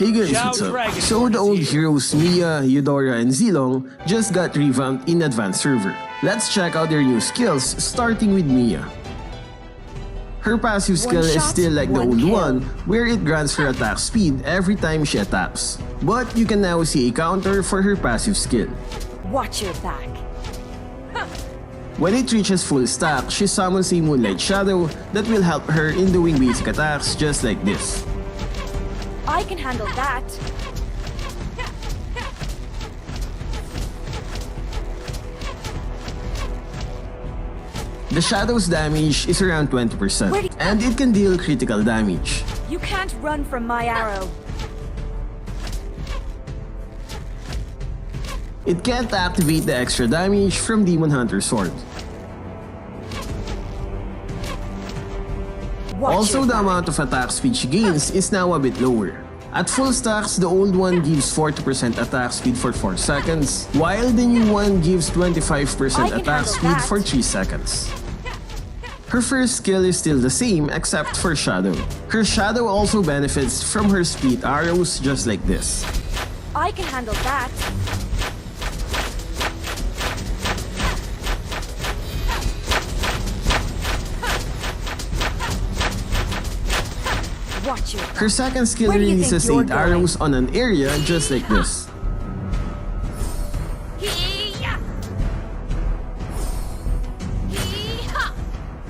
Hey guys, what's up? So the old heroes Miya, Eudora, and Zilong just got revamped in advanced server. Let's check out their new skills, starting with Miya. Her passive skill is still like the old one, where it grants her attack speed every time she attacks. But you can now see a counter for her passive skill. Watch your back. When it reaches full stack, she summons a Moonlight Shadow that will help her in doing basic attacks just like this. I can handle that. The Shadow's damage is around 20%, and it can deal critical damage. You can't run from my arrow. It can't activate the extra damage from Demon Hunter's sword. Also, the amount of attack speed she gains is now a bit lower. At full stacks, the old one gives 40% attack speed for 4 seconds, while the new one gives 25% attack speed for 3 seconds. Her first skill is still the same except for Shadow. Her Shadow also benefits from her split arrows just like this. I can handle that. Her second skill releases 8 arrows on an area just like this.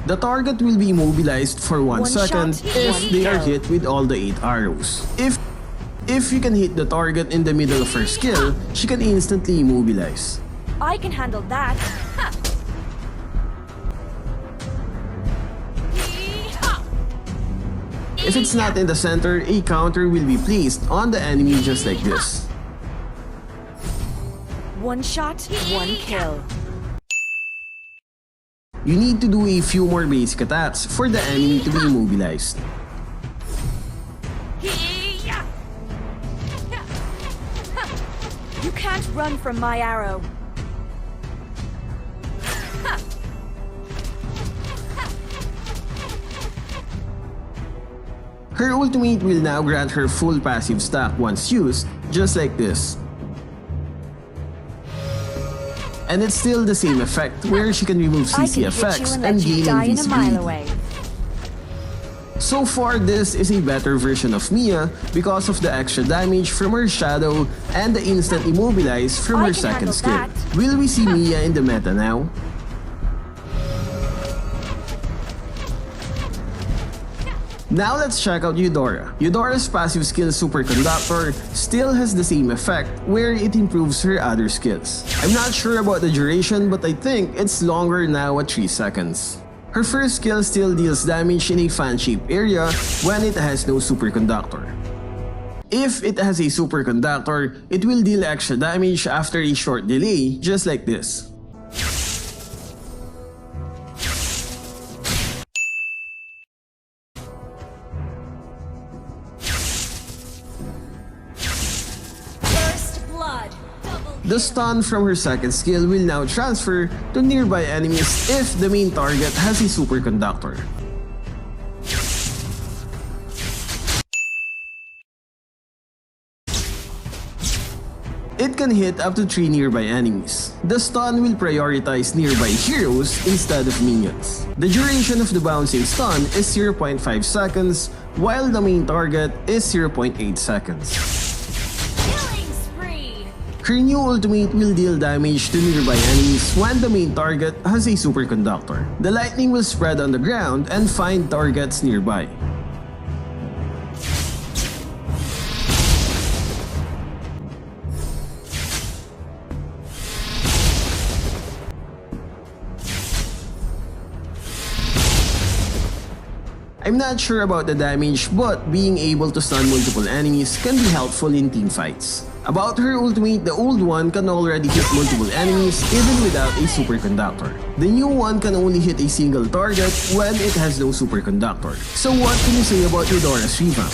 The target will be immobilized for 1 second if they are hit with all the 8 arrows. If you can hit the target in the middle of her skill, she can instantly immobilize. I can handle that. If it's not in the center, a counter will be placed on the enemy just like this. One shot, one kill. You need to do a few more basic attacks for the enemy to be immobilized. You can't run from my arrow. Her ultimate will now grant her full passive stack once used, just like this. And it's still the same effect where she can remove CC effects and gain invisibility. So far, this is a better version of Miya because of the extra damage from her Shadow and the instant immobilize from her second skill. Will we see Miya in the meta now? Now let's check out Eudora. Eudora's passive skill Superconductor still has the same effect where it improves her other skills. I'm not sure about the duration, but I think it's longer now at 3 seconds. Her first skill still deals damage in a fan-shaped area when it has no Superconductor. If it has a Superconductor, it will deal extra damage after a short delay, just like this. The stun from her second skill will now transfer to nearby enemies if the main target has a Superconductor. It can hit up to 3 nearby enemies. The stun will prioritize nearby heroes instead of minions. The duration of the bouncing stun is 0.5 seconds, while the main target is 0.8 seconds. Her new ultimate will deal damage to nearby enemies when the main target has a Superconductor. The lightning will spread on the ground and find targets nearby. I'm not sure about the damage, but being able to stun multiple enemies can be helpful in teamfights. About her ultimate, the old one can already hit multiple enemies even without a Superconductor. The new one can only hit a single target when it has no Superconductor. So what can you say about Eudora's revamp?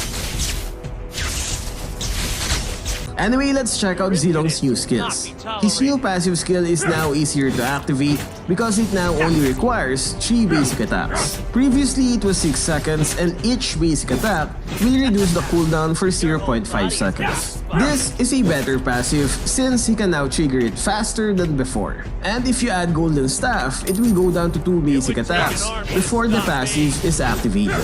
Anyway, let's check out Zilong's new skills. His new passive skill is now easier to activate because it now only requires 3 basic attacks. Previously, it was 6 seconds and each basic attack will reduce the cooldown for 0.5 seconds. This is a better passive since he can now trigger it faster than before. And if you add Golden Staff, it will go down to 2 basic attacks before the passive is activated.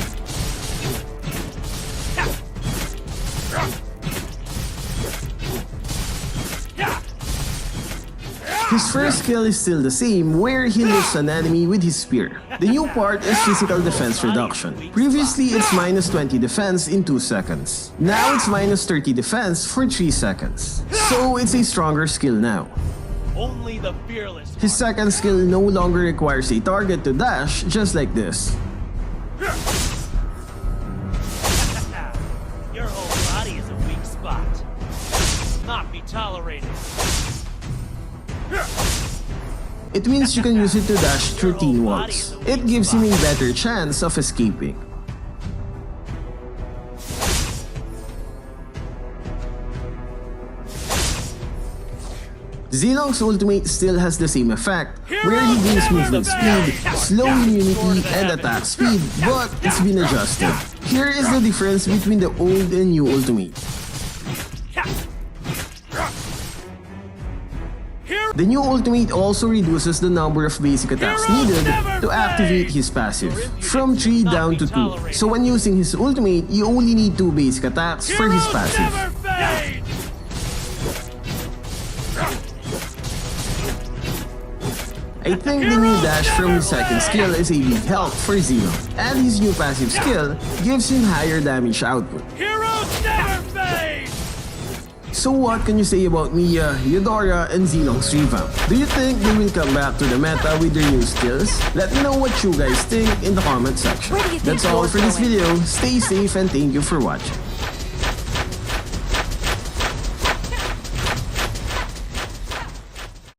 His first skill is still the same, where he lifts an enemy with his spear. The new part is physical defense reduction. Previously, it's minus 20 defense in 2 seconds. Now it's minus 30 defense for 3 seconds. So it's a stronger skill now. Only the fearless. His second skill no longer requires a target to dash, just like this. Your whole body is a weak spot. Not be tolerated. It means you can use it to dash through teen walls. It gives him a better chance of escaping. Zilong's ultimate still has the same effect, where he gains movement speed, slow immunity, and attack speed, but it's been adjusted. Here is the difference between the old and new ultimate. The new ultimate also reduces the number of basic attacks needed to activate his passive, from 3 down to 2. So when using his ultimate, you only need 2 basic attacks for his passive. I think the new dash from his second skill is a big help for Zilong, and his new passive skill gives him higher damage output. Heroes never fade! So what can you say about Miya, Eudora, and Zilong's Revamped? Do you think they will come back to the meta with their new skills? Let me know what you guys think in the comment section. Where do you think That's all you're for this going? video. Stay safe and thank you for watching.